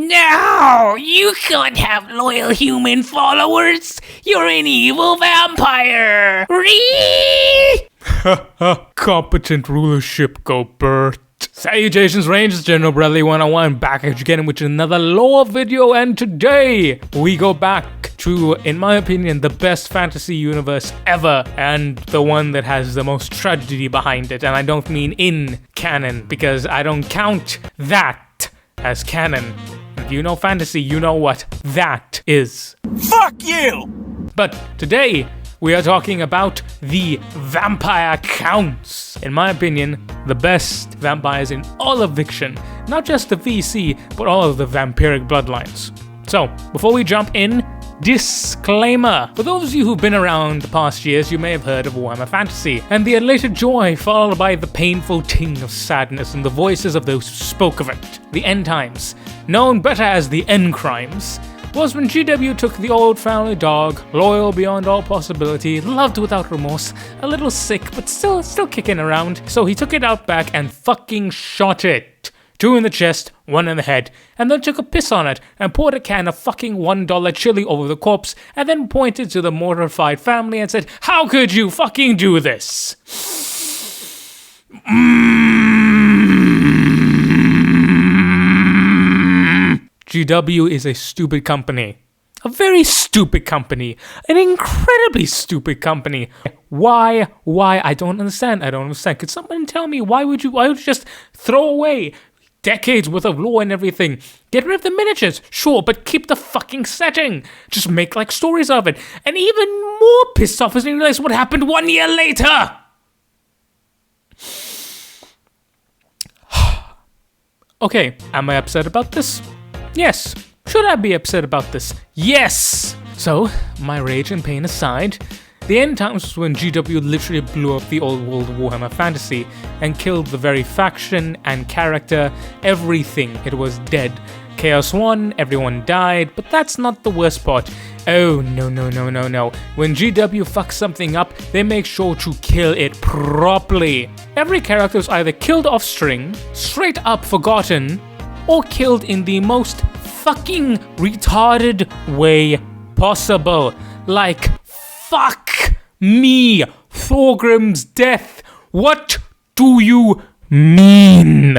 No, you can't have loyal human followers. You're an evil vampire. Competent rulership, go Bert. Salutations Rangers, General Bradley 101 back again with another lore video, and today we go back to, in my opinion, the best fantasy universe ever, and the one that has the most tragedy behind it. And I don't mean in canon, because I don't count that as canon. If you know fantasy, you know what that is. Fuck you! But today we are talking about the vampire counts. In my opinion, the best vampires in all of fiction. Not just the VC, but all of the vampiric bloodlines. So, before we jump in, disclaimer. For those of you who've been around the past years, you may have heard of Warhammer Fantasy, and the elated joy followed by the painful ting of sadness in the voices of those who spoke of it. The end times, known better as the end crimes, was when GW took the old family dog, loyal beyond all possibility, loved without remorse, a little sick but still kicking around, so he took it out back and fucking shot it. 2 in the chest, 1 in the head, and then took a piss on it and poured a can of fucking $1 chili over the corpse, and then pointed to the mortified family and said, "How could you fucking do this?" GW is a stupid company. A very stupid company. An incredibly stupid company. Why? I don't understand. Could someone tell me why would you just throw away decades worth of lore and everything? Get rid of the miniatures, sure, but keep the fucking setting. Just make like stories of it. And even more pissed off as I realize what happened 1 year later. Okay, am I upset about this? Yes. Should I be upset about this? Yes! So, my rage and pain aside, the end times was when GW literally blew up the old world Warhammer Fantasy and killed the very faction and character, everything. It was dead. Chaos won, everyone died, but that's not the worst part. Oh, no. When GW fucks something up, they make sure to kill it properly. Every character is either killed off string, straight up forgotten, or killed in the most fucking retarded way possible. Like, fuck me, Thorgrim's death. What do you mean?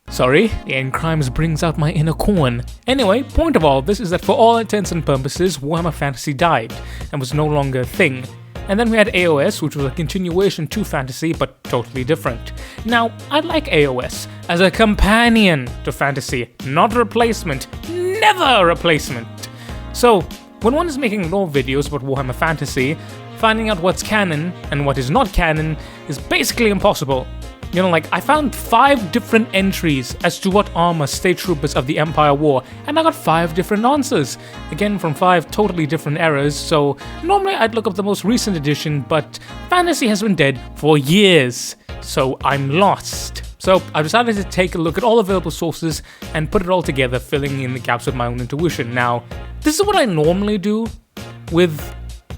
Sorry, the end crimes brings out my inner corn. Anyway, point of all this is that for all intents and purposes, Warhammer Fantasy died and was no longer a thing. And then we had AOS, which was a continuation to Fantasy, but totally different. Now, I like AOS as a companion to Fantasy, not a replacement. Never a replacement. So, when one is making lore videos about Warhammer Fantasy, finding out what's canon and what is not canon is basically impossible. You know, like, I found 5 different entries as to what armor state troopers of the Empire wore, and I got 5 different answers. Again, from 5 totally different eras, so normally I'd look up the most recent edition, but Fantasy has been dead for years, so I'm lost. So I decided to take a look at all available sources and put it all together, filling in the gaps with my own intuition. Now, this is what I normally do with,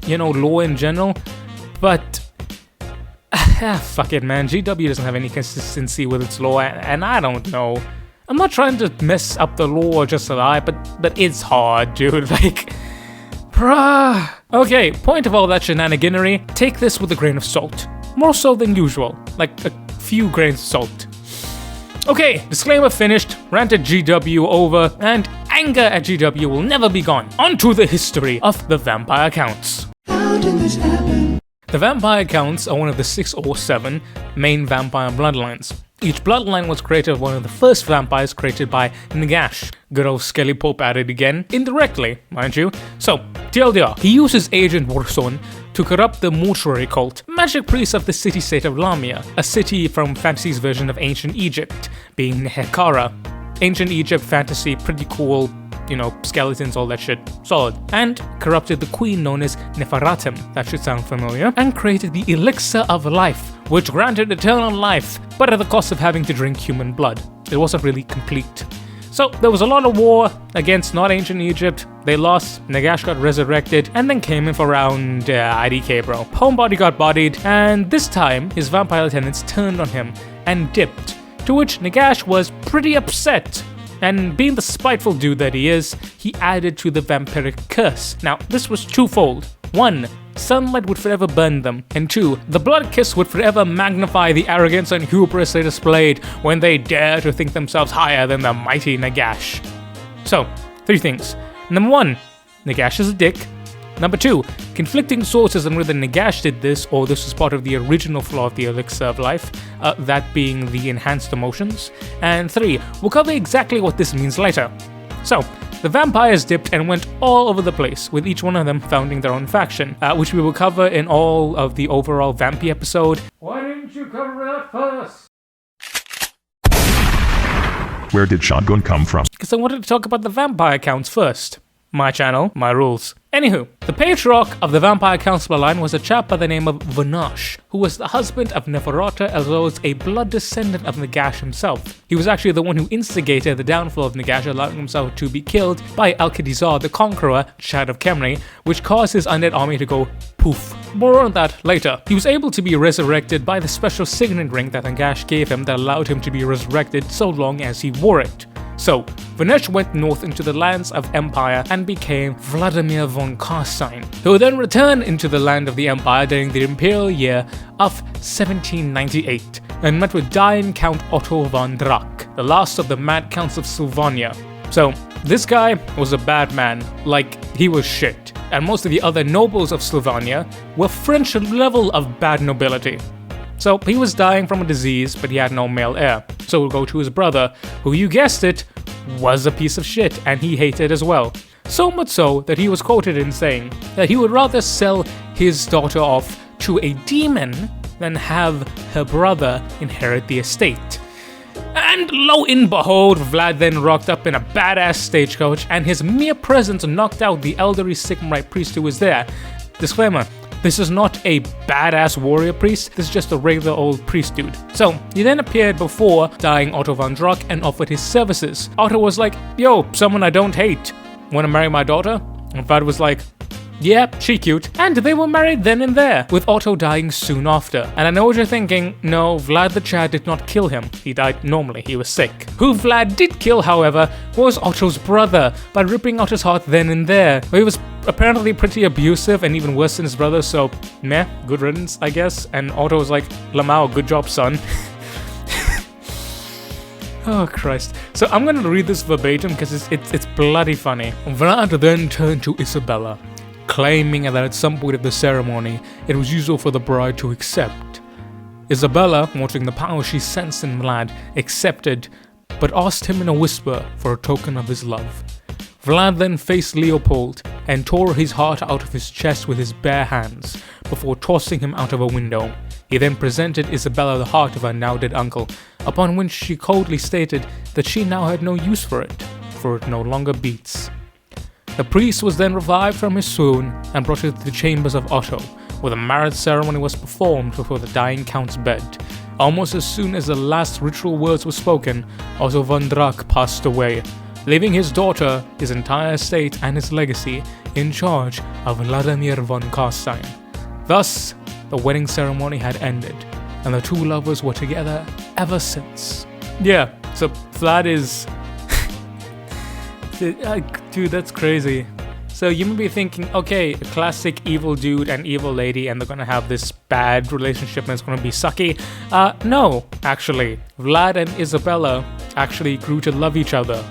you know, lore in general, but fuck it, man. GW doesn't have any consistency with its lore, and I don't know. I'm not trying to mess up the lore just a lie, but it's hard, dude. Like, bruh. Okay, point of all that shenaniganery, take this with a grain of salt. More so than usual. Like, a few grains of salt. Okay, disclaimer finished, rant at GW over, and anger at GW will never be gone. On to the history of the vampire counts. How did this happen? The vampire counts are one of the 6 or 7 main vampire bloodlines. Each bloodline was created by one of the first vampires created by Nagash. Good old Skelly Pope at it again, indirectly, mind you. So, TLDR, he used his agent Warson to corrupt the mortuary cult, magic priests of the city-state of Lamia, a city from Fantasy's version of ancient Egypt, being Nehekara. Ancient Egypt fantasy, pretty cool, you know, skeletons, all that shit, solid. And corrupted the queen known as Neferratim, that should sound familiar, and created the elixir of life, which granted eternal life, but at the cost of having to drink human blood. It wasn't really complete. So there was a lot of war against not ancient Egypt. They lost, Nagash got resurrected, and then came in for around IDK, bro. Homebody got bodied, and this time his vampire lieutenants turned on him and dipped. To which Nagash was pretty upset. And being the spiteful dude that he is, he added to the vampiric curse. Now, this was twofold. 1. Sunlight would forever burn them, and 2. The blood kiss would forever magnify the arrogance and hubris they displayed when they dare to think themselves higher than the mighty Nagash. So, 3 things. Number 1, Nagash is a dick. Number 2, conflicting sources on whether Nagash did this or this was part of the original flaw of the elixir of life, that being the enhanced emotions. And 3, we'll cover exactly what this means later. So, the vampires dipped and went all over the place, with each one of them founding their own faction, which we will cover in all of the overall Vampy episode. Why didn't you cover that first? Where did Shotgun come from? Because I wanted to talk about the vampire counts first. My channel, my rules. Anywho, the patriarch of the Vampire Council line was a chap by the name of Vanash, who was the husband of Neferata as well as a blood descendant of Nagash himself. He was actually the one who instigated the downfall of Nagash, allowing himself to be killed by Alkedizar the Conqueror, Chad of Khemri, which caused his undead army to go poof. More on that later. He was able to be resurrected by the special signet ring that Nagash gave him that allowed him to be resurrected so long as he wore it. So, Vanesh went north into the lands of Empire and became Vladimir von Karstein, who would then return into the land of the Empire during the imperial year of 1798 and met with dying Count Otto von Drac, the last of the Mad Counts of Slyvania. So, this guy was a bad man, like he was shit, and most of the other nobles of Slyvania were French level of bad nobility. So he was dying from a disease, but he had no male heir. So we'll go to his brother, who, you guessed it, was a piece of shit, and he hated as well. So much so that he was quoted in saying that he would rather sell his daughter off to a demon than have her brother inherit the estate. And lo and behold, Vlad then rocked up in a badass stagecoach, and his mere presence knocked out the elderly Sigmarite priest who was there. Disclaimer. This is not a badass warrior priest, this is just a regular old priest dude. So, he then appeared before dying Otto von Drac and offered his services. Otto was like, yo, someone I don't hate, wanna marry my daughter? And Vlad was like, yeah, she cute. And they were married then and there, with Otto dying soon after. And I know what you're thinking, no, Vlad the Chad did not kill him. He died normally, he was sick. Who Vlad did kill, however, was Otto's brother, by ripping out his heart then and there. He was apparently pretty abusive and even worse than his brother, so meh, good riddance, I guess. And Otto was like, Lamau, good job, son. Oh Christ. So I'm gonna read this verbatim because it's bloody funny. Vlad then turned to Isabella, claiming that at some point of the ceremony, it was usual for the bride to accept. Isabella, wanting the power she sensed in Vlad, accepted, but asked him in a whisper for a token of his love. Vlad then faced Leopold and tore his heart out of his chest with his bare hands, before tossing him out of a window. He then presented Isabella the heart of her now dead uncle, upon which she coldly stated that she now had no use for it no longer beats. The priest was then revived from his swoon and brought to the chambers of Otto, where the marriage ceremony was performed before the dying count's bed. Almost as soon as the last ritual words were spoken, Otto von Drac passed away, leaving his daughter, his entire estate, and his legacy in charge of Vladimir von Karstein. Thus, the wedding ceremony had ended, and the two lovers were together ever since. Yeah, so Vlad is... Dude, that's crazy. So you may be thinking, okay, a classic evil dude and evil lady, and they're gonna have this bad relationship and it's gonna be sucky. No, actually. Vlad and Isabella actually grew to love each other.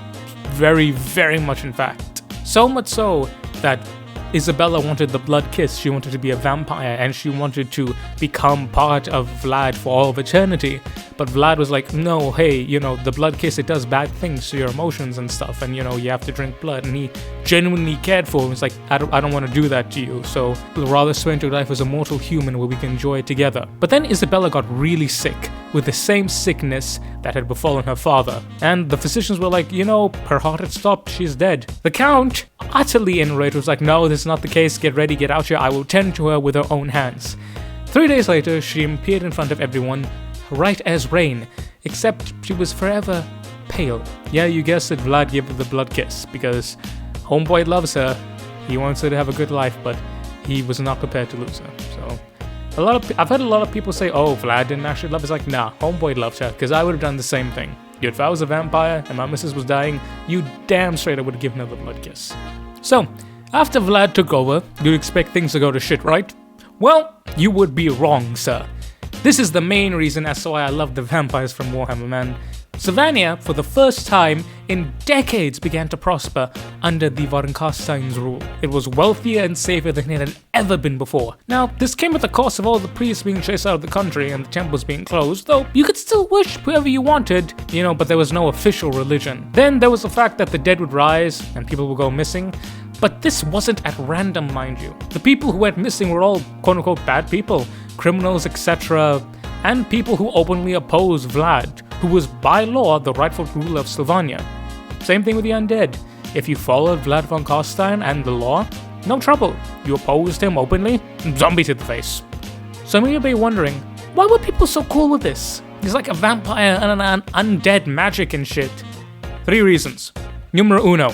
Very, very much in fact. So much so that Isabella wanted the blood kiss, she wanted to be a vampire, and she wanted to become part of Vlad for all of eternity. But Vlad was like, no, hey, you know, the blood kiss, it does bad things to your emotions and stuff, and you know, you have to drink blood. And he genuinely cared for him. He's like, I don't want to do that to you, so we'll rather spend your life as a mortal human where we can enjoy it together. But then Isabella got really sick, with the same sickness that had befallen her father. And the physicians were like, you know, her heart had stopped, she's dead. The Count, utterly enraged, was like, no, this is not the case, get ready, get out here, I will tend to her with her own hands. 3 days later, she appeared in front of everyone, right as rain, except she was forever pale. Yeah, you guessed it, Vlad gave her the blood kiss, because homeboy loves her, he wants her to have a good life, but he was not prepared to lose her. So, I've heard a lot of people say, oh, Vlad didn't actually love her. It's like, nah, homeboy loved her, because I would have done the same thing. Dude, if I was a vampire and my missus was dying, you damn straight I would have given her the blood kiss. So, after Vlad took over, you'd expect things to go to shit, right? Well, you would be wrong, sir. This is the main reason as to why I love the vampires from Warhammer, man. Slyvania, for the first time in decades, began to prosper under the Varnkarstein's rule. It was wealthier and safer than it had ever been before. Now, this came at the cost of all the priests being chased out of the country and the temples being closed, though you could still worship whoever you wanted, but there was no official religion. Then there was the fact that the dead would rise and people would go missing. But this wasn't at random, mind you. The people who went missing were all quote-unquote bad people, criminals, etc., and people who openly opposed Vlad, who was by law the rightful ruler of Slyvania. Same thing with the undead. If you followed Vlad von Karstein and the law, no trouble. You opposed him openly, zombie to the face. Some of you may be wondering, why were people so cool with this? He's like a vampire and an undead magic and shit. 3 reasons. Numero uno.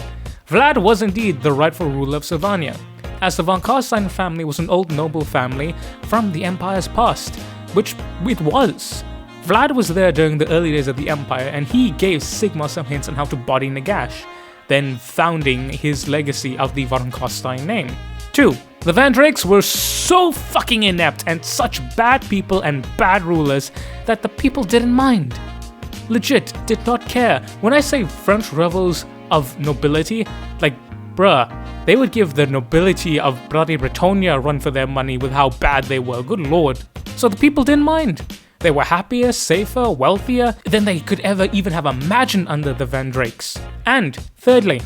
Vlad was indeed the rightful ruler of Slyvania, as the von Karstein family was an old noble family from the Empire's past, which it was. Vlad was there during the early days of the Empire, and he gave Sigmar some hints on how to body Nagash, then founding his legacy of the von Karstein name. 2. The Van Drakes were so fucking inept and such bad people and bad rulers that the people didn't mind. Legit, did not care. When I say French rebels of nobility, like, bruh, they would give the nobility of bloody Bretonia a run for their money with how bad they were, good lord. So the people didn't mind. They were happier, safer, wealthier than they could ever even have imagined under the Van Drakes. And, thirdly,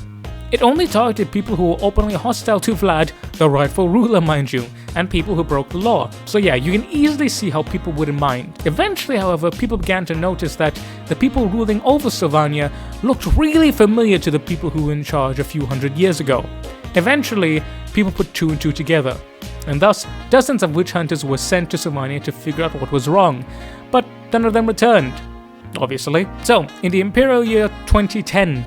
it only targeted people who were openly hostile to Vlad, the rightful ruler, mind you, and people who broke the law. So yeah, you can easily see how people wouldn't mind. Eventually, however, people began to notice that the people ruling over Slyvania looked really familiar to the people who were in charge a few hundred years ago. Eventually, people put 2 and 2 together, and thus dozens of witch hunters were sent to Slyvania to figure out what was wrong, but none of them returned, obviously. So, in the Imperial year 2010,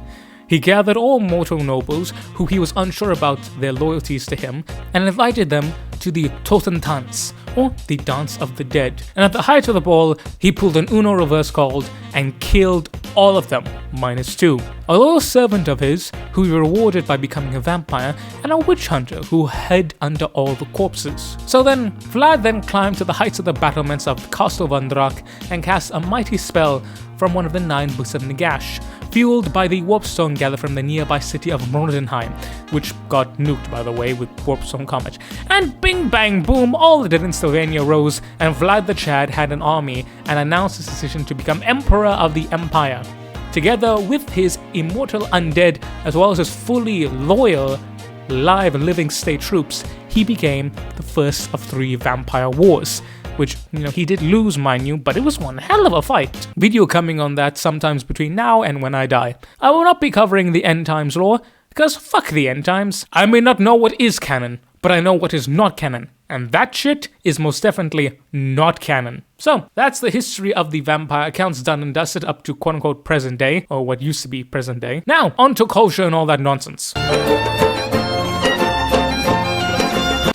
he gathered all mortal nobles who he was unsure about their loyalties to him and invited them to the Totentanz, or the Dance of the Dead. And at the height of the ball, he pulled an Uno reverse card and killed all of them, -2. A loyal servant of his, who he rewarded by becoming a vampire, and a witch hunter who hid under all the corpses. So then, Vlad then climbed to the heights of the battlements of Castle Vandrak and cast a mighty spell from one of the 9 books of Nagash, fueled by the warpstone gathered from the nearby city of Mordenheim, which got nuked, by the way, with warpstone combat. And bing bang boom, all the dead in Slyvania rose, and Vlad the Chad had an army and announced his decision to become Emperor of the Empire. Together with his immortal undead, as well as his fully loyal, live and living state troops, he became the first of 3 vampire wars. Which, he did lose, mind you, but it was one hell of a fight. Video coming on that sometimes between now and when I die. I will not be covering the end times lore, because fuck the end times. I may not know what is canon, but I know what is not canon. And that shit is most definitely not canon. So, that's the history of the vampire accounts done and dusted up to quote-unquote present day, or what used to be present day. Now, on to culture and all that nonsense.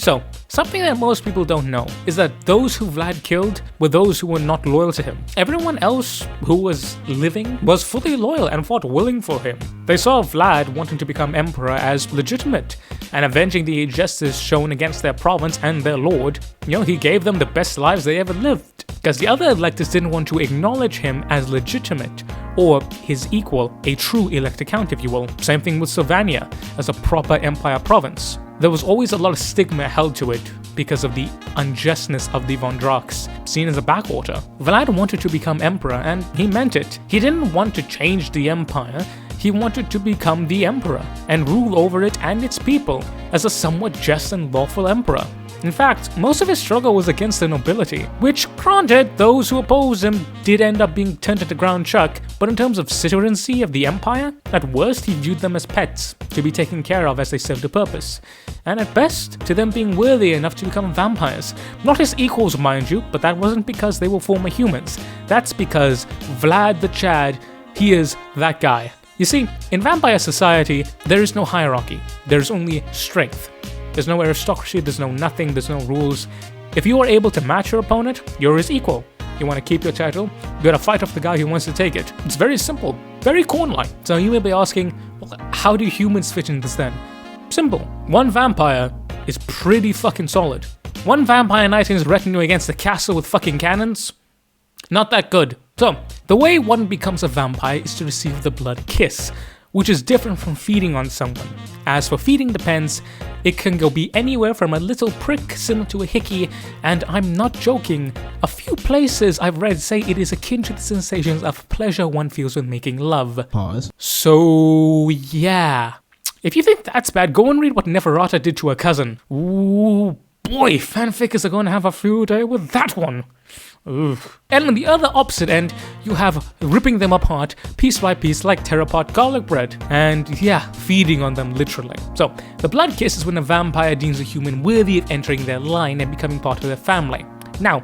So, something that most people don't know is that those who Vlad killed were those who were not loyal to him. Everyone else who was living was fully loyal and fought willing for him. They saw Vlad wanting to become emperor as legitimate, and avenging the injustice shown against their province and their lord. He gave them the best lives they ever lived, because the other electors didn't want to acknowledge him as legitimate, or his equal, a true elector count if you will. Same thing with Slyvania, as a proper empire province. There was always a lot of stigma held to it because of the unjustness of the Von Draks, seen as a backwater. Vlad wanted to become emperor, and he meant it. He didn't want to change the empire, he wanted to become the emperor, and rule over it and its people, as a somewhat just and lawful emperor. In fact, most of his struggle was against the nobility, which, granted, those who opposed him did end up being turned into ground chuck, but in terms of citizenry of the empire, at worst he viewed them as pets, to be taken care of as they served a purpose, and at best, to them being worthy enough to become vampires. Not his equals, mind you, but that wasn't because they were former humans. That's because Vlad the Chad, he is that guy. You see, in vampire society, there is no hierarchy, there's only strength. There's no aristocracy, there's no nothing, there's no rules. If you are able to match your opponent, you're his equal. You want to keep your title, you gotta fight off the guy who wants to take it. It's very simple, very corn-like. So you may be asking, well, how do humans fit in this then? Simple. One vampire is pretty fucking solid. One vampire knight in his retinue against the castle with fucking cannons? Not that good. So, the way one becomes a vampire is to receive the blood kiss, which is different from feeding on someone. As for feeding depends, it can go be anywhere from a little prick similar to a hickey, and I'm not joking, a few places I've read say it is akin to the sensations of pleasure one feels when making love. Pause. So yeah. If you think that's bad, go and read what Neferata did to her cousin. Ooh boy, fanfickers are going to have a few day with that one. Oof. And on the other opposite end, you have ripping them apart piece by piece like tear-apart garlic bread. And yeah, feeding on them literally. So, the blood kiss is when a vampire deems a human worthy of entering their line and becoming part of their family. Now,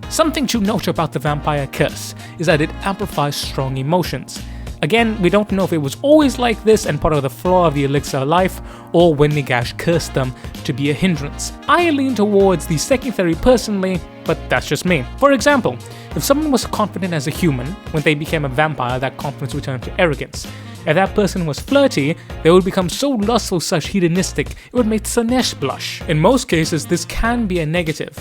something to note about the vampire curse is that it amplifies strong emotions. Again, we don't know if it was always like this and part of the flaw of the elixir of life, or when Nagash cursed them to be a hindrance. I lean towards the second theory personally, but that's just me. For example, if someone was confident as a human, when they became a vampire, that confidence would turn to arrogance. If that person was flirty, they would become so lustful, such hedonistic, it would make Slanesh blush. In most cases, this can be a negative,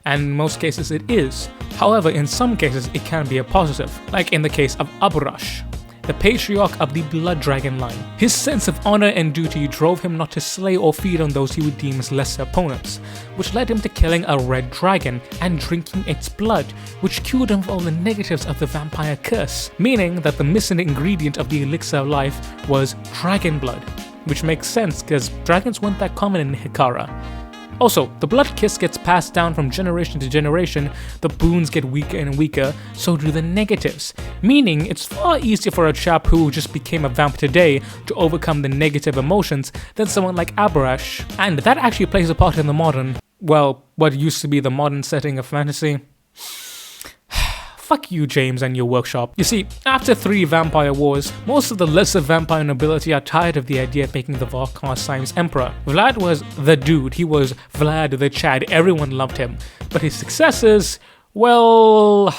and in most cases it is. However, in some cases it can be a positive, like in the case of Aburash, the patriarch of the Blood Dragon line. His sense of honor and duty drove him not to slay or feed on those he would deem as lesser opponents, which led him to killing a red dragon and drinking its blood, which cured him of all the negatives of the vampire curse, meaning that the missing ingredient of the elixir of life was dragon blood, which makes sense because dragons weren't that common in Hikara. Also, the blood kiss gets passed down from generation to generation, the boons get weaker and weaker, so do the negatives, meaning it's far easier for a chap who just became a vamp today to overcome the negative emotions than someone like Aburash, and that actually plays a part in the modern, well, what used to be the modern setting of fantasy. Fuck you, James, and your workshop. You see, after 3 vampire wars, most of the lesser vampire nobility are tired of the idea of making the Varkar Simes emperor. Vlad was the dude, he was Vlad the Chad, everyone loved him. But his successors, well...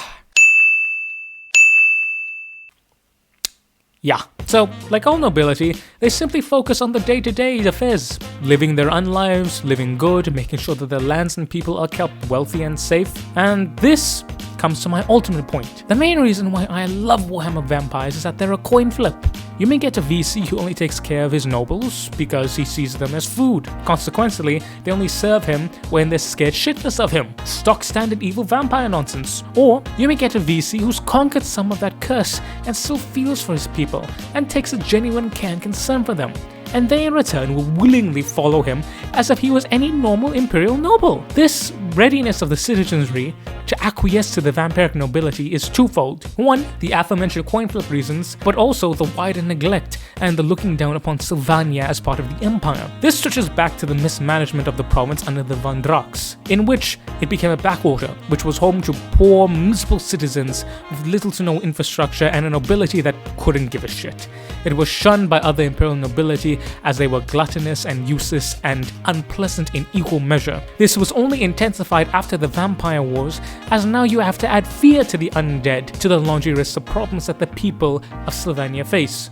yeah. So, like all nobility, they simply focus on the day-to-day affairs, living their own lives, living good, making sure that their lands and people are kept wealthy and safe, and this comes to my ultimate point. The main reason why I love Warhammer Vampires is that they're a coin flip. You may get a VC who only takes care of his nobles because he sees them as food. Consequently, they only serve him when they're scared shitless of him. Stock standard evil vampire nonsense. Or you may get a VC who's conquered some of that curse and still feels for his people and takes a genuine care and concern for them. And they in return will willingly follow him as if he was any normal imperial noble. This readiness of the citizenry to acquiesce to the vampiric nobility is twofold. One, the aforementioned coin flip reasons, but also the wider neglect and the looking down upon Slyvania as part of the empire. This stretches back to the mismanagement of the province under the Van Drax, in which it became a backwater, which was home to poor, miserable citizens with little to no infrastructure and a nobility that couldn't give a shit. It was shunned by other imperial nobility as they were gluttonous and useless and unpleasant in equal measure. This was only intensified after the Vampire Wars, as now you have to add fear to the undead, to the laundry list of problems that the people of Slyvania face.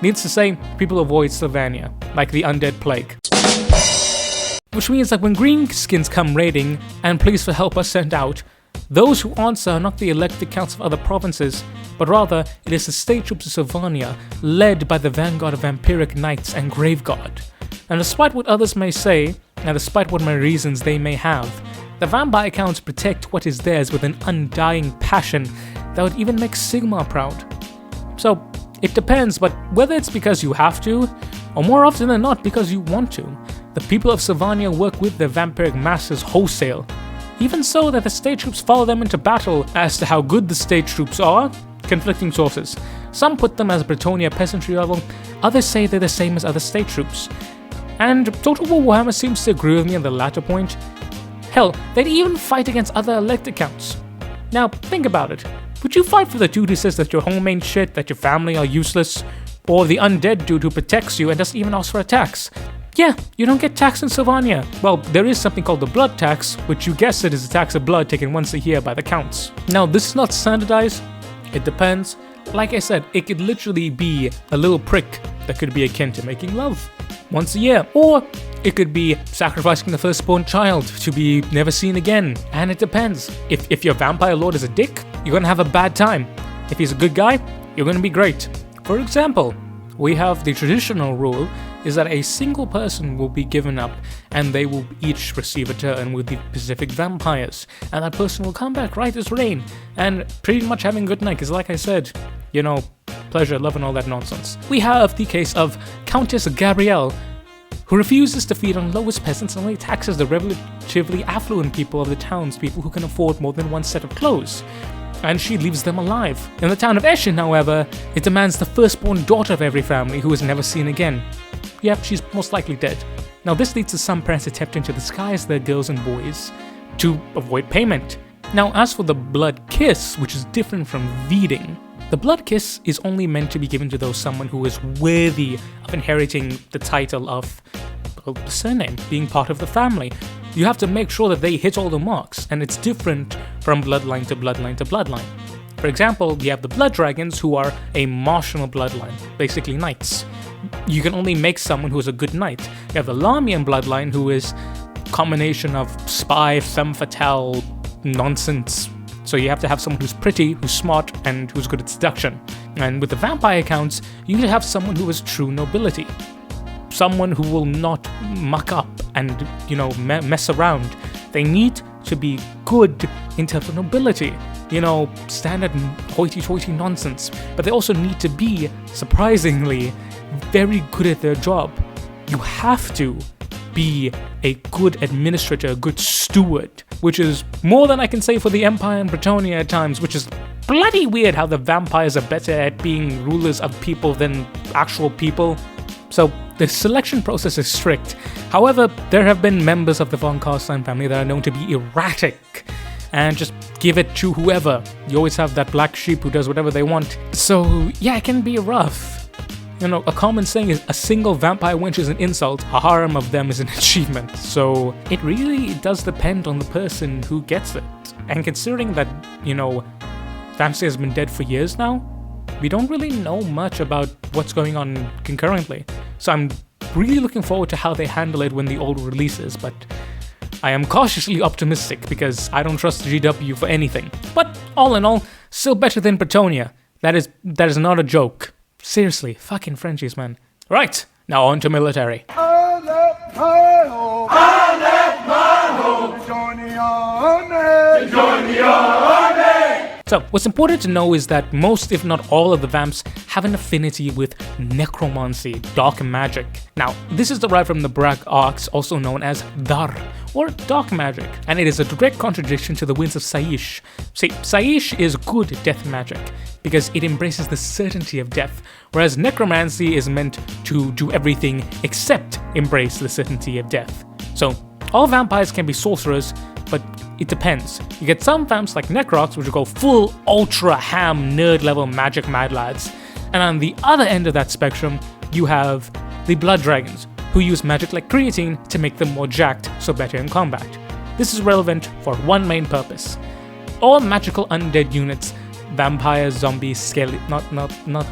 Needless to say, people avoid Slyvania, like the undead plague. Which means that when greenskins come raiding and pleas for help are sent out, those who answer are not the elected counts of other provinces, but rather it is the state troops of Slyvania, led by the vanguard of vampiric knights and graveguard. And despite what others may say, and despite what my reasons they may have, the vampire counts protect what is theirs with an undying passion that would even make Sigmar proud. So, it depends, but whether it's because you have to, or more often than not because you want to, the people of Slyvania work with their vampiric masters wholesale. Even so that the state troops follow them into battle. As to how good the state troops are, conflicting sources. Some put them as Bretonnia peasantry level, others say they're the same as other state troops. And Total War Warhammer seems to agree with me on the latter point. Hell, they'd even fight against other elected counts. Now, think about it. Would you fight for the dude who says that your home ain't shit, that your family are useless, or the undead dude who protects you and doesn't even ask for a tax? yeah, you don't get taxed in Slyvania. Well, there is something called the blood tax, which you guessed it is a tax of blood taken once a year by the counts. Now, this is not standardized. It depends. Like I said, it could literally be a little prick that could be akin to making love once a year, or it could be sacrificing the firstborn child to be never seen again. And it depends. If your vampire lord is a dick, you're gonna have a bad time. If he's a good guy, you're gonna be great. For example, we have the traditional rule is that a single person will be given up and they will each receive a turn with the specific vampires, and that person will come back right as rain and pretty much having a good night, because like I said, you know, pleasure, love and all that nonsense. We have the case of Countess Gabrielle, who refuses to feed on lowest peasants and only taxes the relatively affluent people of the townspeople who can afford more than one set of clothes, and she leaves them alive. In the town of Eshin, however, it demands the firstborn daughter of every family who is never seen again. Yep, she's most likely dead. Now this leads to some parents attempting to disguise their girls and boys to avoid payment. Now as for the blood kiss, which is different from feeding, the blood kiss is only meant to be given to someone who is worthy of inheriting the title of, well, the surname, being part of the family. You have to make sure that they hit all the marks, and it's different from bloodline to bloodline to bloodline. For example, you have the blood dragons, who are a martial bloodline, basically knights. You can only make someone who is a good knight. You have the Lamian bloodline, who is a combination of spy, femme fatale, nonsense. So you have to have someone who's pretty, who's smart, and who's good at seduction. And with the vampire counts, you need to have someone who is true nobility. Someone who will not muck up and, you know, mess around. They need to be good in terms of nobility. You know, standard hoity-toity nonsense. But they also need to be, surprisingly, very good at their job. You have to be a good administrator, a good steward, which is more than I can say for the Empire and Bretonnia at times, which is bloody weird how the vampires are better at being rulers of people than actual people. So the selection process is strict. However, there have been members of the von Carstein family that are known to be erratic and just give it to whoever. You always have that black sheep who does whatever they want. So yeah, it can be rough. You know, a common saying is a single vampire wench is an insult, a harem of them is an achievement. So it really does depend on the person who gets it. And considering that, you know, Fantasy has been dead for years now, we don't really know much about what's going on concurrently. So I'm really looking forward to how they handle it when the old releases, but I am cautiously optimistic because I don't trust GW for anything. But all in all, still better than Bretonnia. That is not a joke. Seriously, fucking Frenchies, man. Right, now on to military. I left my home to join the army. So, what's important to know is that most, if not all, of the vamps have an affinity with necromancy, dark magic. Now, this is derived from the Brag arcs, also known as Dar, or dark magic, and it is a direct contradiction to the winds of Saish. See, Saish is good death magic, because it embraces the certainty of death, whereas necromancy is meant to do everything except embrace the certainty of death. So, all vampires can be sorcerers, but it depends. You get some vamps like Necrocs, which will go full ultra ham nerd level magic mad lads, and on the other end of that spectrum, you have the Blood Dragons, who use magic like creatine to make them more jacked, so better in combat. This is relevant for one main purpose. All magical undead units, vampires, zombies, not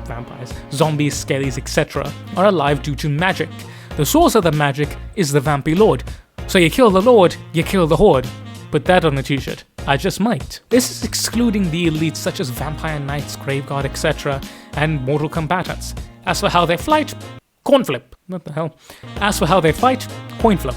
vampires, zombies, skellies, etc., are alive due to magic. The source of the magic is the Vampy Lord. So you kill the Lord, you kill the Horde. Put that on a t-shirt. I just might. This is excluding the elites such as Vampire Knights, Graveguard, etc., and Mortal Combatants. As for how they fight, coin flip. What the hell? As for how they fight, coin flip.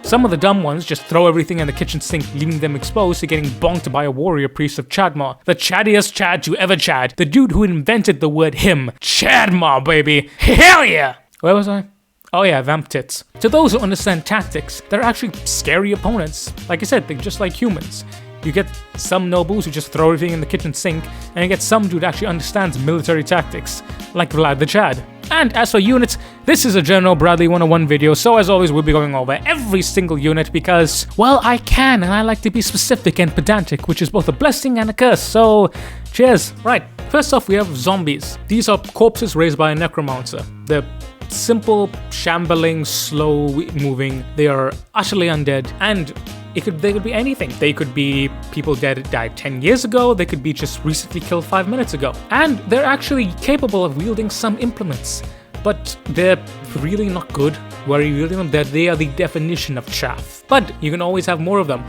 Some of the dumb ones just throw everything in the kitchen sink, leaving them exposed to getting bonked by a warrior priest of Chadma. The chattiest Chad to ever Chad. The dude who invented the word him. Chadma, baby. Hell yeah! Where was I? Oh yeah, vamp tits. To those who understand tactics, they're actually scary opponents. Like I said, they're just like humans. You get some nobles who just throw everything in the kitchen sink, and you get some dude who actually understands military tactics, like Vlad the Chad. And as for units, this is a General Bradley 101 video, so as always we'll be going over every single unit because, well, I can, and I like to be specific and pedantic, which is both a blessing and a curse, so cheers. Right, first off we have zombies. These are corpses raised by a necromancer. They're simple, shambling, slow moving. They are utterly undead, and they could be anything. They could be people dead died 10 years ago, they could be just recently killed 5 minutes ago. And they're actually capable of wielding some implements, but they're really not good where you wielding them. They are the definition of chaff. But you can always have more of them.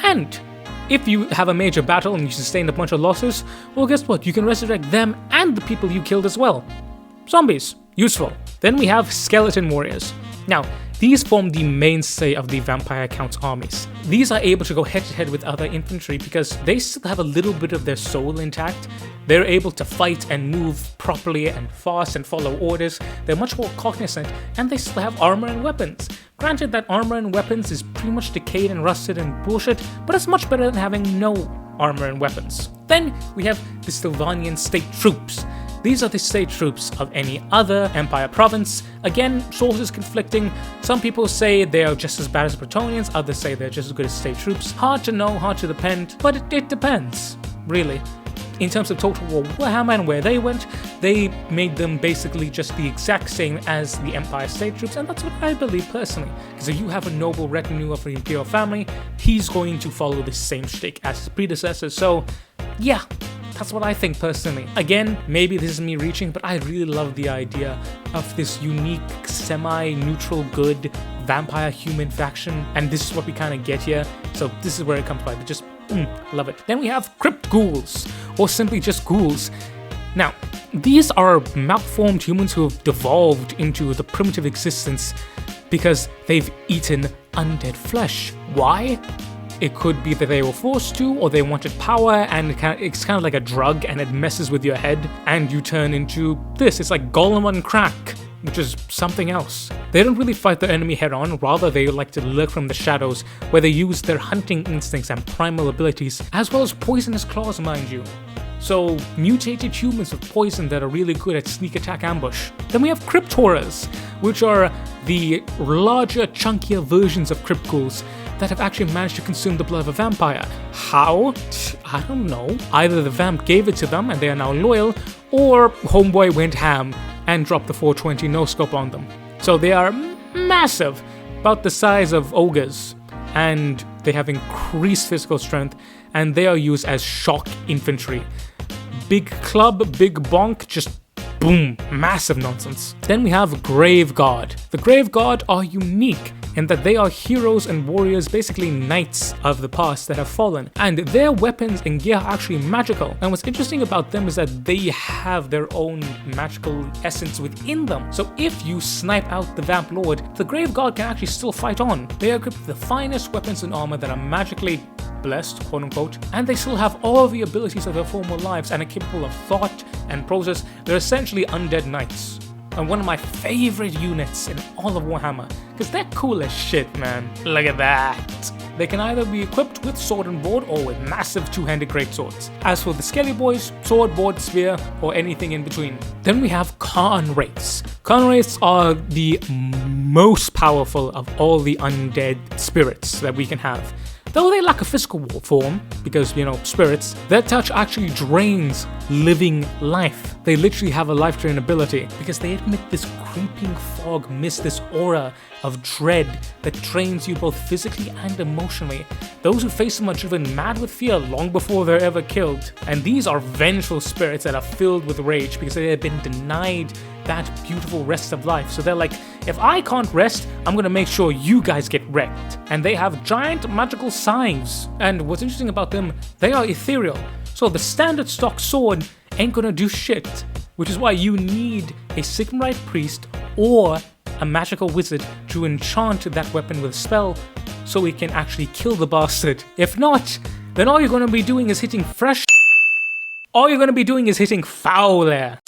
And if you have a major battle and you sustain a bunch of losses, well, guess what? You can resurrect them and the people you killed as well. Zombies. Useful. Then we have skeleton warriors. Now, these form the mainstay of the Vampire Count's armies. These are able to go head to head with other infantry because they still have a little bit of their soul intact. They're able to fight and move properly and fast and follow orders. They're much more cognizant, and they still have armor and weapons. Granted that armor and weapons is pretty much decayed and rusted and bullshit, but it's much better than having no armor and weapons. Then we have the Slyvanian state troops. These are the state troops of any other Empire province. Again, sources conflicting. Some people say they are just as bad as Bretonians, others say they're just as good as state troops. Hard to know, hard to depend, but it depends, really. In terms of Total War Warhammer and where they went, they made them basically just the exact same as the Empire state troops, and that's what I believe personally. Because if you have a noble retinue of the Imperial family, he's going to follow the same shtick as his predecessors, so yeah. That's what I think personally. Again, maybe this is me reaching, but I really love the idea of this unique, semi-neutral good vampire-human faction, and this is what we kind of get here, so this is where it comes by, but just love it. Then we have crypt ghouls, or simply just ghouls. Now, these are malformed humans who have devolved into the primitive existence because they've eaten undead flesh. Why? It could be that they were forced to, or they wanted power, and it's kind of like a drug, and it messes with your head, and you turn into this. It's like Gollum on crack, which is something else. They don't really fight their enemy head on, rather they like to lurk from the shadows, where they use their hunting instincts and primal abilities, as well as poisonous claws, mind you. So, mutated humans with poison that are really good at sneak attack ambush. Then we have crypt horrors, which are the larger, chunkier versions of crypt ghouls that have actually managed to consume the blood of a vampire. How? I don't know. Either the vamp gave it to them and they are now loyal, or homeboy went ham and dropped the 420 no-scope on them. So they are massive, about the size of ogres, and they have increased physical strength, and they are used as shock infantry. Big club, big bonk, just boom, massive nonsense. Then we have Grave Guard. The Grave Guard are unique in that they are heroes and warriors, basically knights of the past that have fallen, and their weapons and gear are actually magical. And what's interesting about them is that they have their own magical essence within them. So if you snipe out the Vamp Lord, the Grave Guard can actually still fight on. They are equipped with the finest weapons and armor that are magically blessed, quote unquote, and they still have all the abilities of their former lives and are capable of thought and process. They're essentially undead knights. And one of my favorite units in all of Warhammer, because they're cool as shit, man. Look at that. They can either be equipped with sword and board or with massive two-handed greatswords. As for the Skelly Boys, sword, board, spear, or anything in between. Then we have Khan Wraiths. Khan Wraiths are the most powerful of all the undead spirits that we can have. Though they lack a physical form, because, you know, spirits, their touch actually drains living life. They literally have a life drain ability, because they emit this creeping fog mist, this aura of dread that drains you both physically and emotionally. Those who face them are driven mad with fear long before they're ever killed. And these are vengeful spirits that are filled with rage because they have been denied that beautiful rest of life. So they're like, if I can't rest, I'm gonna make sure you guys get wrecked. And they have giant magical scythes. And what's interesting about them, they are ethereal. So the standard stock sword ain't gonna do shit. Which is why you need a Sigmarite priest or a magical wizard to enchant that weapon with a spell so it can actually kill the bastard. If not, then all you're gonna be doing is hitting fresh. All you're gonna be doing is hitting foul there.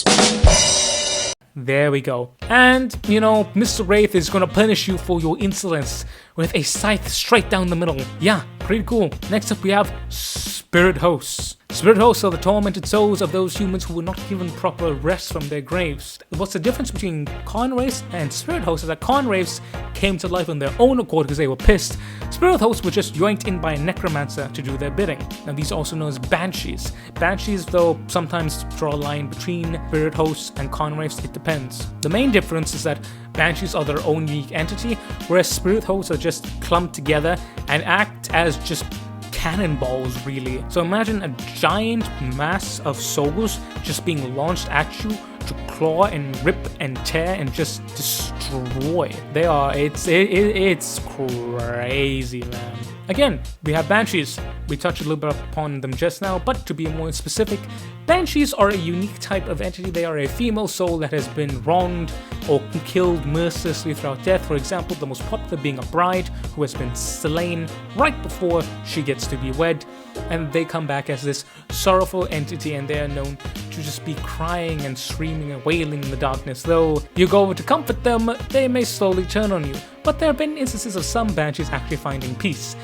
There we go. And, you know, Mr. Wraith is gonna punish you for your insolence with a scythe straight down the middle. Yeah, pretty cool. Next up we have Spirit Hosts. Spirit Hosts are the tormented souls of those humans who were not given proper rest from their graves. What's the difference between Khan Wraiths and Spirit Hosts is that Khan Wraiths came to life on their own accord because they were pissed. Spirit Hosts were just yoinked in by a necromancer to do their bidding. Now these are also known as Banshees. Banshees, though, sometimes draw a line between Spirit Hosts and Khan Wraiths. It depends depends. The main difference is that banshees are their own unique entity, whereas spirit hosts are just clumped together and act as just cannonballs, really. So imagine a giant mass of souls just being launched at you to claw and rip and tear and just destroy. It's crazy, man. Again, we have banshees. We touched a little bit upon them just now, but to be more specific, banshees are a unique type of entity. They are a female soul that has been wronged or killed mercilessly throughout death. For example, the most popular being a bride who has been slain right before she gets to be wed, and they come back as this sorrowful entity, and they are known to just be crying and screaming and wailing in the darkness. Though you go over to comfort them, they may slowly turn on you. But there have been instances of some banshees actually finding peace.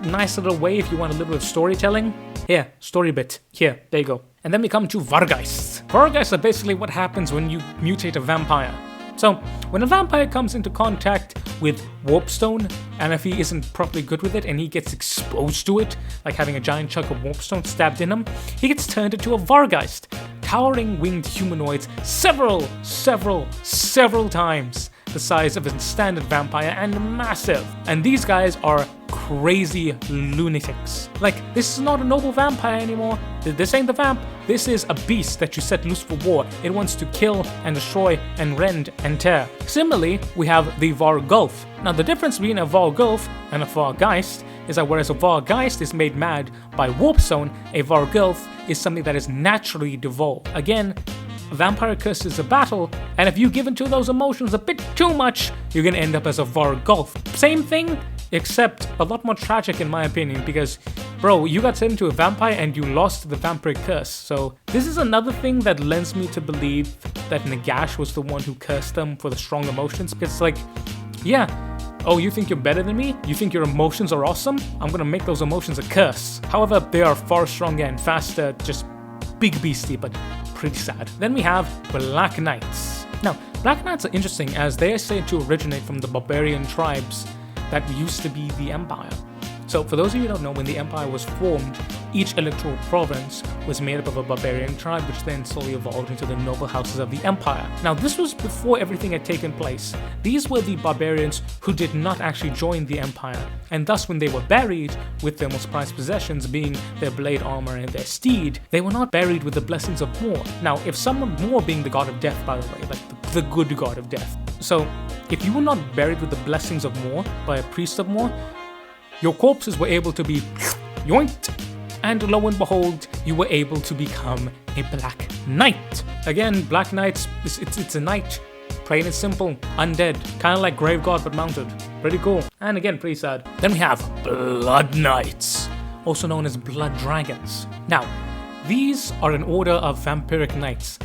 Nice little way if you want a little bit of storytelling. Here, story bit. Here, there you go. And then we come to Vargeists. Vargeists are basically what happens when you mutate a vampire. So, when a vampire comes into contact with Warpstone, and if he isn't properly good with it and he gets exposed to it, like having a giant chunk of Warpstone stabbed in him, he gets turned into a Vargeist, towering winged humanoids several times the size of a standard vampire and massive. And these guys are crazy lunatics. Like, this is not a noble vampire anymore. This ain't the vamp. This is a beast that you set loose for war. It wants to kill and destroy and rend and tear. Similarly, we have the Vargulf. Now, the difference between a Vargulf and a Vargeist is that whereas a Vargeist is made mad by Warpstone, a Vargulf is something that is naturally devolved. Again, vampire curse is a battle, and if you give into those emotions a bit too much, you're gonna end up as a Vargulf. Same thing, except a lot more tragic in my opinion, because bro, you got turned into a vampire and you lost the vampire curse. So this is another thing that lends me to believe that Nagash was the one who cursed them for the strong emotions, because it's like, yeah, oh, you think you're better than me? You think your emotions are awesome? I'm gonna make those emotions a curse. However, they are far stronger and faster, just big beastie, but pretty sad. Then we have Black Knights. Now, Black Knights are interesting as they are said to originate from the barbarian tribes that used to be the Empire. So for those of you who don't know, when the Empire was formed, each electoral province was made up of a barbarian tribe, which then slowly evolved into the noble houses of the Empire. Now, this was before everything had taken place. These were the barbarians who did not actually join the Empire, and thus when they were buried with their most prized possessions being their blade armor and their steed, they were not buried with the blessings of war. Now, if someone, war being the god of death, by the way, like the good god of death. So, if you were not buried with the blessings of war by a priest of war, your corpses were able to be yoinked, and lo and behold, you were able to become a Black Knight. Again, Black Knights, it's a knight, plain and simple, undead, kind of like Grave God but mounted. Pretty cool, and again, pretty sad. Then we have Blood Knights, also known as Blood Dragons. Now, these are an order of vampiric knights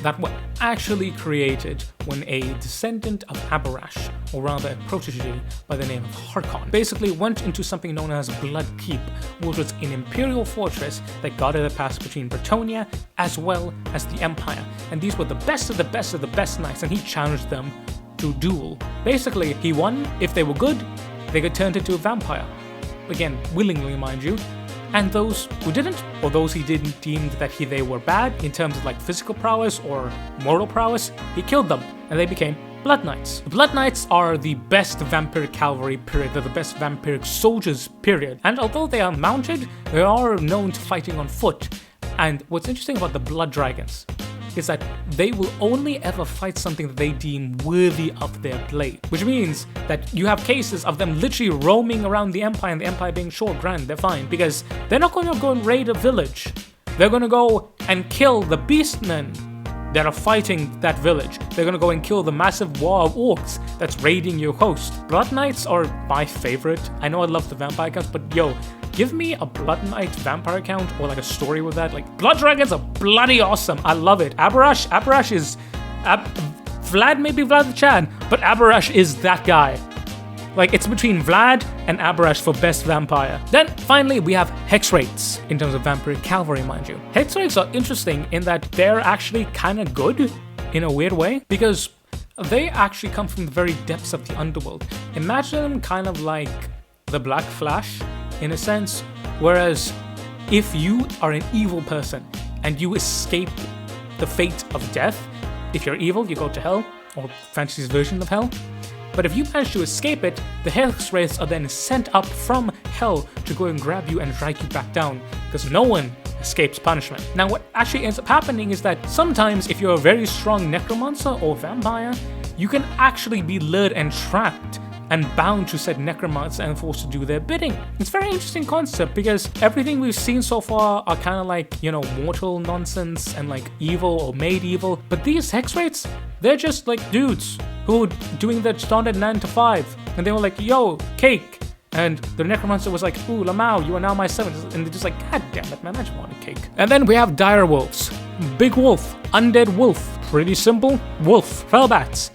that were actually created when a descendant of Abarash, or rather a protege by the name of Harkon, basically went into something known as Blood Keep, which was an imperial fortress that guarded the pass between Bretonnia as well as the Empire. And these were the best of the best of the best knights, and he challenged them to duel. Basically, he won. If they were good, they got turned into a vampire. Again, willingly, mind you. And those who didn't, or those he didn't deem that they were bad in terms of like physical prowess or moral prowess, he killed them, and they became Blood Knights. The Blood Knights are the best vampiric cavalry period, they're the best vampiric soldiers period, and although they are mounted, they are known to fighting on foot. And what's interesting about the Blood Dragons is that they will only ever fight something that they deem worthy of their blade. Which means that you have cases of them literally roaming around the Empire, and the Empire being short, grand, they're fine, because they're not going to go and raid a village. They're going to go and kill the beastmen that are fighting that village. They're going to go and kill the massive war of orcs that's raiding your host. Blood Knights are my favorite. I know I love the vampire counts, but yo, give me a Blood Knight vampire count or like a story with that. Like, Blood Dragons are bloody awesome. I love it. Abarash is... Vlad may be Vlad the Chad, but Abarash is that guy. Like, it's between Vlad and Abarash for best vampire. Then, finally, we have Hex Raids, in terms of vampiric cavalry, mind you. Hex Raids are interesting in that they're actually kind of good, in a weird way, because they actually come from the very depths of the underworld. Imagine them kind of like the Black Flash, in a sense, whereas if you are an evil person and you escape the fate of death, if you're evil, you go to hell, or fantasy's version of hell. But if you manage to escape it, the Hex Wraiths are then sent up from hell to go and grab you and drag you back down, because no one escapes punishment. Now what actually ends up happening is that sometimes if you're a very strong necromancer or vampire, you can actually be lured and trapped and bound to said necromancer and forced to do their bidding. It's a very interesting concept because everything we've seen so far are kind of like, you know, mortal nonsense and like evil or made evil. But these Hex Wraiths, they're just like dudes who are doing their standard 9 to 5. And they were like, yo, cake. And the necromancer was like, ooh, Lamau, you are now my servant. And they're just like, god damn it, man, I just want a cake. And then we have dire wolves. Big wolf, undead wolf. Pretty simple. Wolf, fell bats,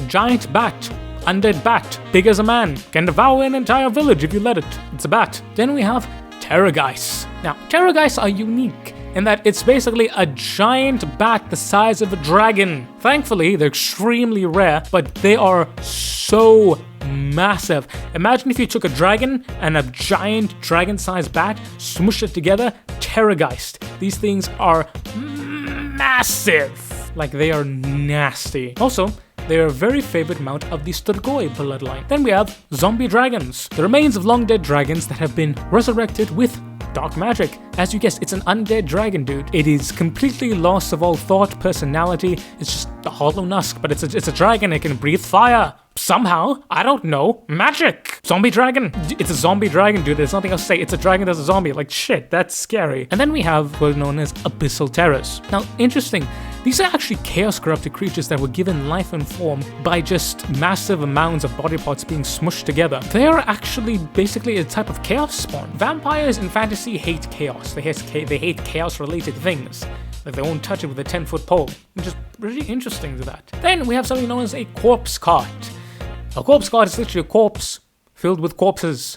giant bat, undead bat, big as a man, can devour an entire village if you let it. It's a bat. Then we have Terrorgeist. Now, Terrorgeist are unique in that it's basically a giant bat the size of a dragon. Thankfully, they're extremely rare, but they are so massive. Imagine if you took a dragon and a giant dragon-sized bat, smushed it together, Terrorgeist. These things are massive. Like, they are nasty. Also, they are a very favorite mount of the Strigoi bloodline. Then we have zombie dragons, the remains of long-dead dragons that have been resurrected with dark magic. As you guessed, it's an undead dragon, dude. It is completely lost of all thought, personality. It's just a hollow nusk, but it's a dragon. It can breathe fire. Somehow, I don't know, magic! Zombie dragon! It's a zombie dragon, dude, there's nothing else to say. It's a dragon that's a zombie, like shit, that's scary. And then we have what are known as abyssal terrors. Now, interesting, these are actually chaos corrupted creatures that were given life and form by just massive amounts of body parts being smushed together. They are actually basically a type of chaos spawn. Vampires in fantasy hate chaos. They hate chaos related things. Like they won't touch it with a 10-foot pole, which is really interesting to that. Then we have something known as a corpse cart. A corpse cart is literally a corpse filled with corpses.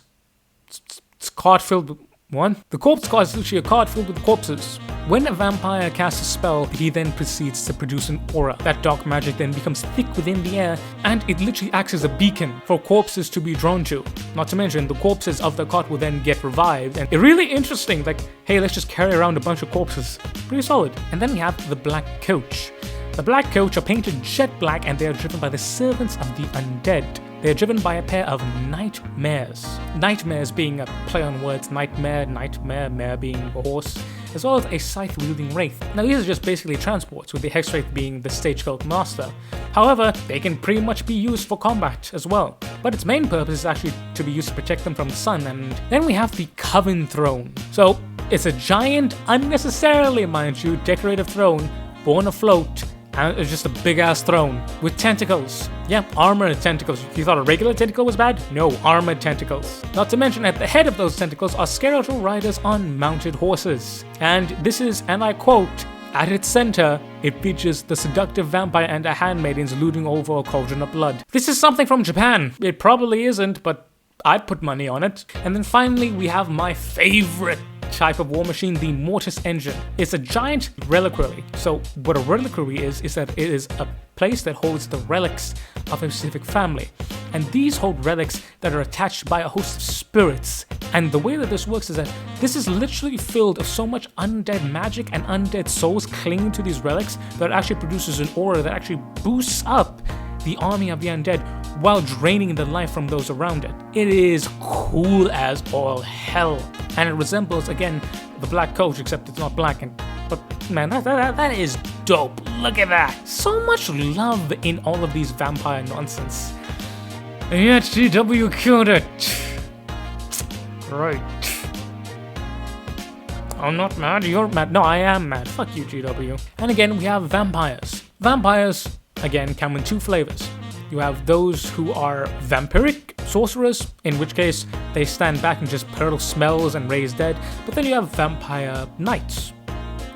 It's a cart filled with... What? The corpse cart is literally a cart filled with corpses. When a vampire casts a spell, he then proceeds to produce an aura. That dark magic then becomes thick within the air, and it literally acts as a beacon for corpses to be drawn to. Not to mention, the corpses of the cart will then get revived, and it's really interesting, like, hey, let's just carry around a bunch of corpses. Pretty solid. And then we have the Black Coach. The Black Coach are painted jet black, and they are driven by the servants of the undead. They are driven by a pair of nightmares. Nightmares being a play on words, nightmare, mare being a horse, as well as a scythe-wielding wraith. Now these are just basically transports, with the Hex Wraith being the stagecoach master. However, they can pretty much be used for combat as well. But its main purpose is actually to be used to protect them from the sun. And then we have the Coven Throne. So it's a giant, unnecessarily, mind you, decorative throne borne afloat. And it's just a big-ass throne with tentacles. Yeah, armored tentacles. You thought a regular tentacle was bad? No, armored tentacles. Not to mention, at the head of those tentacles are skeletal riders on mounted horses. And this is, and I quote, at its center, it features the seductive vampire and her handmaidens looting over a cauldron of blood. This is something from Japan. It probably isn't, but I'd put money on it. And then finally, we have my favorite type of war machine, the Mortis Engine. It's a giant reliquary. So what a reliquary is that it is a place that holds the relics of a specific family. And these hold relics that are attached by a host of spirits. And the way that this works is that this is literally filled of so much undead magic and undead souls clinging to these relics that it actually produces an aura that actually boosts up the army of the undead while draining the life from those around it. It is cool as all hell. And it resembles, again, the Black Coach, except it's not black. But man, that is dope. Look at that. So much love in all of these vampire nonsense. And yet GW killed it. Great. I'm not mad, you're mad. No, I am mad. Fuck you, GW. And again, we have vampires. Vampires, again, come in two flavors. You have those who are vampiric sorcerers, in which case they stand back and just pearl smells and raise dead. But then you have vampire knights,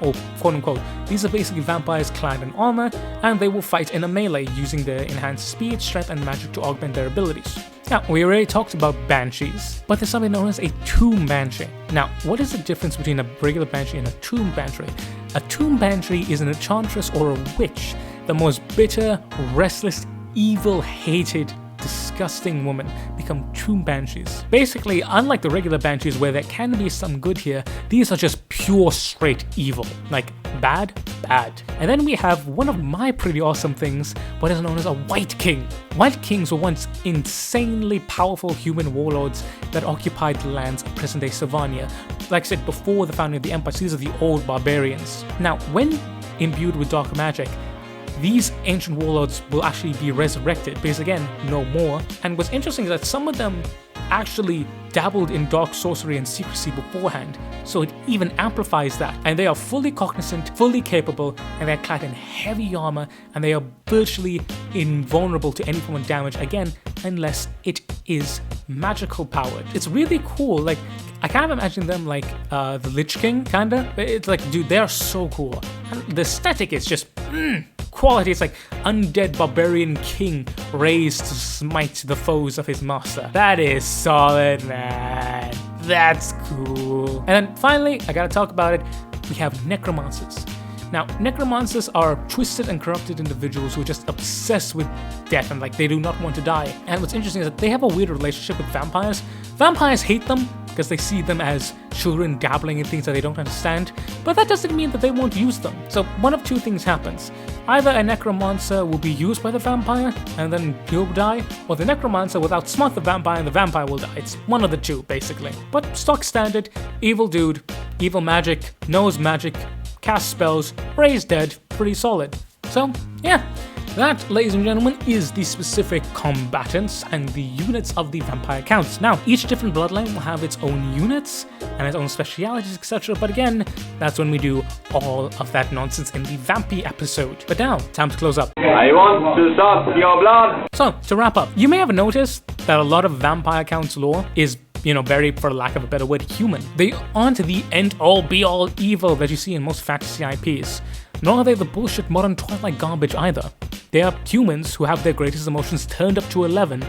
or quote unquote. These are basically vampires clad in armor, and they will fight in a melee using their enhanced speed, strength, and magic to augment their abilities. Now, we already talked about banshees, but there's something known as a tomb banshee. Now, what is the difference between a regular banshee and a tomb banshee? A tomb banshee is an enchantress or a witch, the most bitter, restless, evil, hated, disgusting disgusting woman become true banshees. Basically, unlike the regular banshees where there can be some good here, these are just pure straight evil. Like, bad, bad. And then we have one of my pretty awesome things, what is known as a White King. White Kings were once insanely powerful human warlords that occupied the lands of present-day Slyvania. Like I said, before the founding of the Empire, so these are the old barbarians. Now, when imbued with dark magic, these ancient warlords will actually be resurrected, because again, no more. And what's interesting is that some of them actually dabbled in dark sorcery and secrecy beforehand, so it even amplifies that. And they are fully cognizant, fully capable, and they're clad in heavy armor, and they are virtually invulnerable to any form of damage, again, unless it is magical powered. It's really cool. Like, I kind of imagine them like the Lich King, kinda. It's like, dude, they're so cool. And the aesthetic is just quality. It's like undead barbarian king raised to smite the foes of his master. That is solid, man. That's cool. And then finally, I gotta talk about it, we have necromancers. Now, necromancers are twisted and corrupted individuals who are just obsessed with death and like they do not want to die. And what's interesting is that they have a weird relationship with vampires. Vampires hate them because they see them as children dabbling in things that they don't understand, but that doesn't mean that they won't use them. So one of two things happens. Either a necromancer will be used by the vampire and then he'll die, or the necromancer will outsmart the vampire and the vampire will die. It's one of the two, basically. But stock standard, evil dude, evil magic, knows magic, cast spells, raise dead, pretty solid. So, yeah. That, ladies and gentlemen, is the specific combatants and the units of the vampire counts. Now, each different bloodline will have its own units and its own specialities, etc. But again, that's when we do all of that nonsense in the Vampy episode. But now, time to close up. I want to suck your blood. So, to wrap up, you may have noticed that a lot of vampire counts lore is very, for lack of a better word, human. They aren't the end-all, be-all evil that you see in most fantasy IPs. Nor are they the bullshit modern Twilight garbage either. They are humans who have their greatest emotions turned up to 11.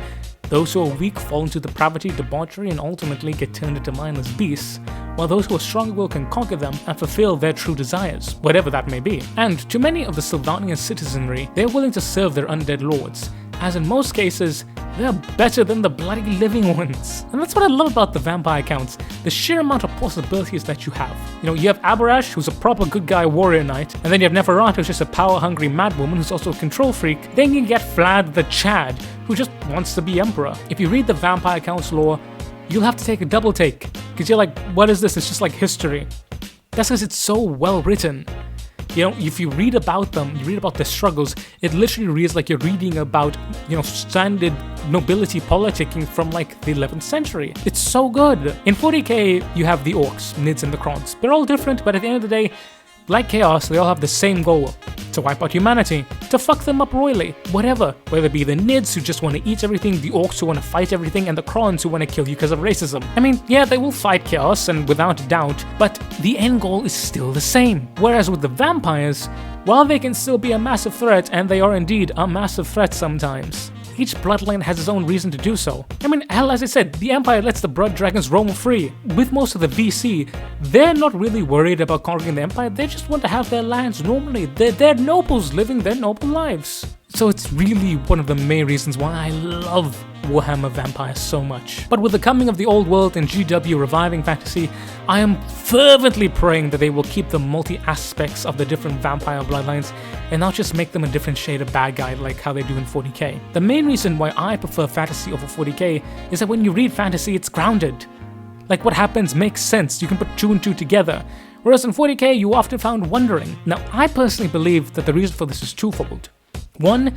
Those who are weak fall into depravity, debauchery, and ultimately get turned into mindless beasts, while those who are strong-willed can conquer them and fulfill their true desires, whatever that may be. And to many of the Slyvanian citizenry, they're willing to serve their undead lords, as in most cases, they're better than the bloody living ones. And that's what I love about the vampire counts, the sheer amount of possibilities that you have. You have Abarash, who's a proper good guy warrior knight, and then you have Neferat, who's just a power-hungry madwoman who's also a control freak. Then you get Vlad the Chad, who just wants to be emperor. If you read the vampire counts lore, you'll have to take a double take, because you're like, what is this? It's just like history. That's because it's so well written. If you read about them, you read about their struggles, it literally reads like you're reading about, standard nobility politicking from like the 11th century. It's so good. In 40k, you have the orcs, Nids, and the Krons. They're all different, but at the end of the day, like Chaos, they all have the same goal: to wipe out humanity, to fuck them up royally, whatever. Whether it be the Nids who just want to eat everything, the Orcs who want to fight everything, and the Krons who want to kill you because of racism. I mean, yeah, they will fight Chaos, and without doubt, but the end goal is still the same. Whereas with the vampires, while they can still be a massive threat, and they are indeed a massive threat sometimes, each bloodline has its own reason to do so. I mean, hell, as I said, the Empire lets the blood dragons roam free. With most of the VC, they're not really worried about conquering the Empire, they just want to have their lands normally. They're nobles living their noble lives. So it's really one of the main reasons why I love Warhammer Vampire so much. But with the coming of the old world and GW reviving fantasy, I am fervently praying that they will keep the multi-aspects of the different vampire bloodlines and not just make them a different shade of bad guy like how they do in 40k. The main reason why I prefer fantasy over 40k is that when you read fantasy, it's grounded. Like what happens makes sense, you can put 2 and 2 together. Whereas in 40k, you often found wondering. Now, I personally believe that the reason for this is twofold. One,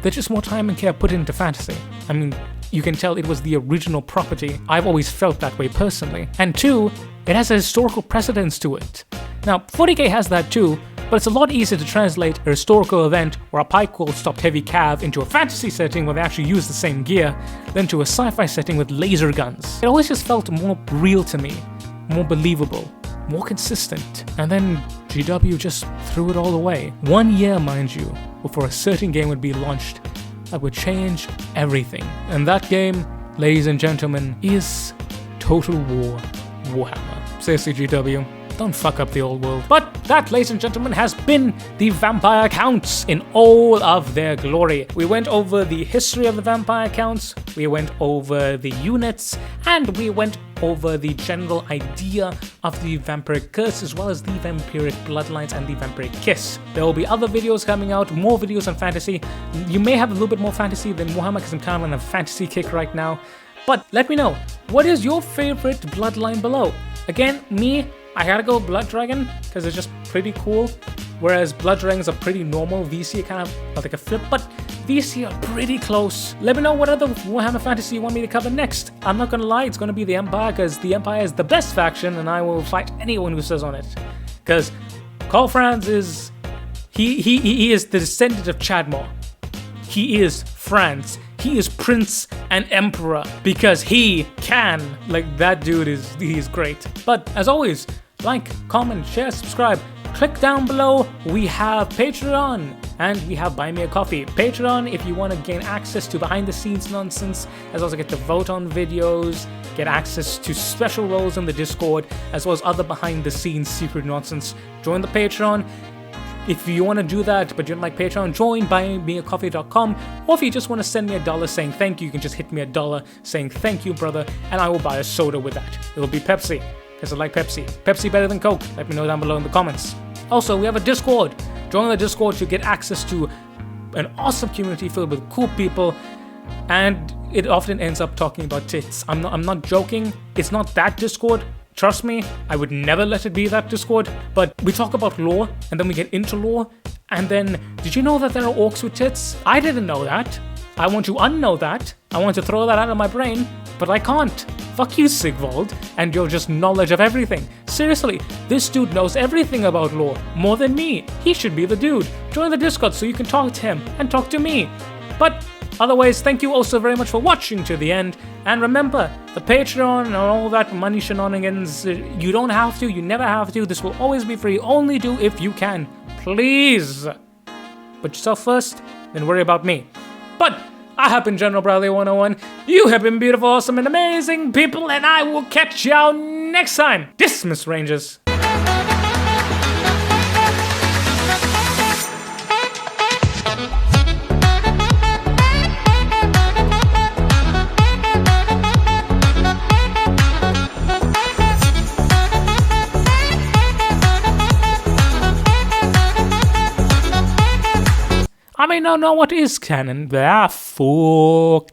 there's just more time and care put into fantasy. I mean, you can tell it was the original property. I've always felt that way personally. And two, it has a historical precedence to it. Now, 40k has that too, but it's a lot easier to translate a historical event where a pike world stopped heavy cav into a fantasy setting where they actually use the same gear than to a sci-fi setting with laser guns. It always just felt more real to me, more believable, more consistent. And then GW just threw it all away. 1 year, mind you, before a certain game would be launched that would change everything. And that game, ladies and gentlemen, is Total War Warhammer. Seriously, GW, Don't fuck up the old world. But that, ladies and gentlemen, has been the vampire counts in all of their glory. We went over the history of the vampire counts, we went over the units, and we went over the general idea of the vampiric curse, as well as the vampiric bloodlines and the vampiric kiss. There will be other videos coming out, more videos on fantasy. You may have a little bit more fantasy than Warhammer, because I'm kind of on a fantasy kick right now. But let me know, what is your favorite bloodline below? Again, me, I gotta go Blood Dragon, because it's just pretty cool. Whereas Blood Dragons are pretty normal, VC are kind of like a flip, but VC are pretty close. Let me know what other Warhammer Fantasy you want me to cover next. I'm not gonna lie, it's gonna be the Empire, because the Empire is the best faction, and I will fight anyone who says on it. Because Karl Franz is... He is the descendant of Chadmore. He is Franz. He is Prince and Emperor because he can. Like, that dude he's great. But as always, like, comment, share, subscribe. Click down below. We have Patreon and we have Buy Me a Coffee. Patreon if you want to gain access to behind the scenes nonsense, as well as get to vote on videos, get access to special roles in the Discord, as well as other behind the scenes secret nonsense. Join the Patreon. If you want to do that, but you don't like Patreon, join buymeacoffee.com, or if you just want to send me $1 saying thank you, you can just hit me $1 saying thank you, brother, and I will buy a soda with that. It'll be Pepsi, because I like Pepsi. Pepsi better than Coke? Let me know down below in the comments. Also, we have a Discord. Join the Discord to get access to an awesome community filled with cool people, and it often ends up talking about tits. I'm not joking. It's not that Discord. Trust me, I would never let it be that Discord, but we talk about lore, and then we get into lore, and then, did you know that there are orcs with tits? I didn't know that. I want to unknow that. I want to throw that out of my brain, but I can't. Fuck you, Sigvald, and your just knowledge of everything. Seriously, this dude knows everything about lore, more than me. He should be the dude. Join the Discord so you can talk to him, and talk to me. But otherwise, thank you also very much for watching to the end. And remember, the Patreon and all that money shenanigans, you don't have to, you never have to. This will always be free. Only do if you can. Please. Put yourself first, then worry about me. But I have been General Bradley 101. You have been beautiful, awesome, and amazing people, and I will catch y'all next time. Dismiss, Rangers. I may not know what is canon, but fuck.